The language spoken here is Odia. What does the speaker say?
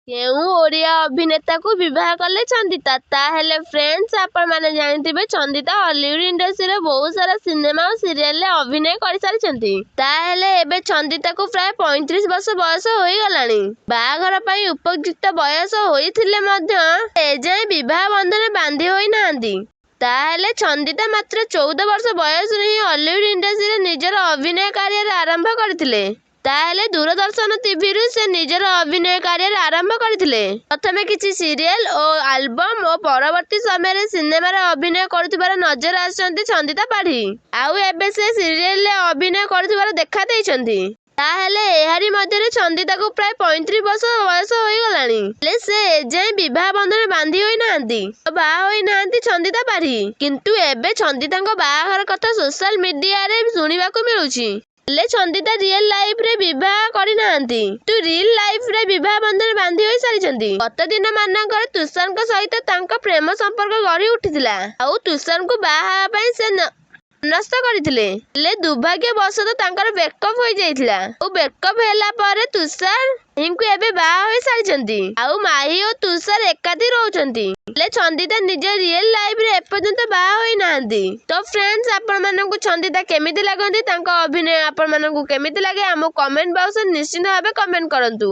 କେଉଁ ଓଡ଼ିଆ ଅଭିନେତାକୁ ବିବାହ କଲେ ଚନ୍ଦିତା? ତାହେଲେ ଫ୍ରେଣ୍ଡସ୍, ଆପଣମାନେ ଜାଣିଥିବେ ଚନ୍ଦିତା ହଲିଉଡ୍ ଇଣ୍ଡଷ୍ଟ୍ରିରେ ବହୁତ ସାରା ସିନେମା ଓ ସିରିଏଲରେ ଅଭିନୟ କରିସାରିଛନ୍ତି। ତାହେଲେ ଏବେ ଚନ୍ଦିତାକୁ ପ୍ରାୟ 35 ବର୍ଷ ବୟସ ହୋଇଗଲାଣି। ବାହାଘର ପାଇଁ ଉପଯୁକ୍ତ ବୟସ ହୋଇଥିଲେ ମଧ୍ୟ ଏଯାଏଁ ବିବାହ ବନ୍ଧନରେ ବାନ୍ଧି ହୋଇନାହାନ୍ତି। ତାହେଲେ ଚନ୍ଦିତା ମାତ୍ର 14 ବର୍ଷ ବୟସରୁ ହିଁ ହଲିଉଡ୍ ଇଣ୍ଡଷ୍ଟ୍ରିରେ ନିଜର ଅଭିନୟ କ୍ୟାରିୟର ଆରମ୍ଭ କରିଥିଲେ। ତାହେଲେ ଦୂରଦର୍ଶନ ଟିଭିରୁ ସେ ନିଜର ଅଭିନୟ କ୍ୟାରିୟର ଆରମ୍ଭ କରିଥିଲେ। ପ୍ରଥମେ କିଛି ସିରିଏଲ ଓ ଆଲବମ୍ ଓ ପରବର୍ତ୍ତୀ ସମୟରେ ସିନେମାରେ ଅଭିନୟ କରୁଥିବାର ନଜର ଆସିଛନ୍ତି ଚନ୍ଦିତା ପାଢ଼ୀ। ଆଉ ଏବେ ସେ ସିରିଏଲରେ ଅଭିନୟ କରୁଥିବାର ଦେଖା ଦେଇଛନ୍ତି। ତାହେଲେ ଏହାରି ମଧ୍ୟରେ ଚନ୍ଦିତାକୁ ପ୍ରାୟ 35 ବର୍ଷ ବୟସ ହୋଇଗଲାଣି। ହେଲେ ସେ ଏଯାଏଁ ବିବାହ ବନ୍ଧନରେ ବାନ୍ଧି ହୋଇନାହାନ୍ତି ଓ ବାହା ହୋଇନାହାନ୍ତି ଚନ୍ଦିତା ପାଢ଼ୀ। କିନ୍ତୁ ଏବେ ଚନ୍ଦିତାଙ୍କ ବାହାଘର କଥା ସୋଶାଲ ମିଡିଆରେ ଶୁଣିବାକୁ ମିଳୁଛି। ହେଲେ ଚନ୍ଦିତା ରିଏଲ ଲାଇଫରେ ବିବାହ କରିନାହାନ୍ତି, କିନ୍ତୁ ରିଲ୍ ଲାଇଫରେ ବିବାହ ବନ୍ଧନରେ ବାନ୍ଧି ହୋଇ ସାରିଛନ୍ତି। ଗତ ଦିନ ମାନଙ୍କରେ ତୁଷାରଙ୍କ ସହିତ ତାଙ୍କ ପ୍ରେମ ସମ୍ପର୍କ ଗଢ଼ି ଉଠିଥିଲା। ଆଉ ତୁଷାରଙ୍କୁ ବାହା ହେବା ପାଇଁ ସେ ମନସ୍ଥ କରିଥିଲେ। ହେଲେ ଦୁର୍ଭାଗ୍ୟବଶତଃ ତାଙ୍କର ବ୍ରେକଅପ୍ ହୋଇଯାଇଥିଲା। ଆଉ ବ୍ରେକଅପ୍ ହେଲା ପରେ ତୁଷାର ମାହିଙ୍କୁ ଏବେ ବାହା ହୋଇ ସାରିଛନ୍ତି। ଆଉ ମାହି ଓ ତୁଷାର ଏକାଠି ରହୁଛନ୍ତି। ହେଲେ ଚନ୍ଦିତା ନିଜ ରିଏଲ ଲାଇଫରେ ଏପର୍ଯ୍ୟନ୍ତ ବାହା ହୋଇନାହାନ୍ତି। ତ ଫ୍ରେଣ୍ଡସ୍, ଆପଣମାନଙ୍କୁ ଚନ୍ଦିତା କେମିତି ଲାଗନ୍ତି, ତାଙ୍କ ଅଭିନୟ ଆପଣମାନଙ୍କୁ କେମିତି ଲାଗେ, ଆମକୁ କମେଣ୍ଟ ବକ୍ସରେ ନିଶ୍ଚିନ୍ତ ଭାବେ କମେଣ୍ଟ କରନ୍ତୁ।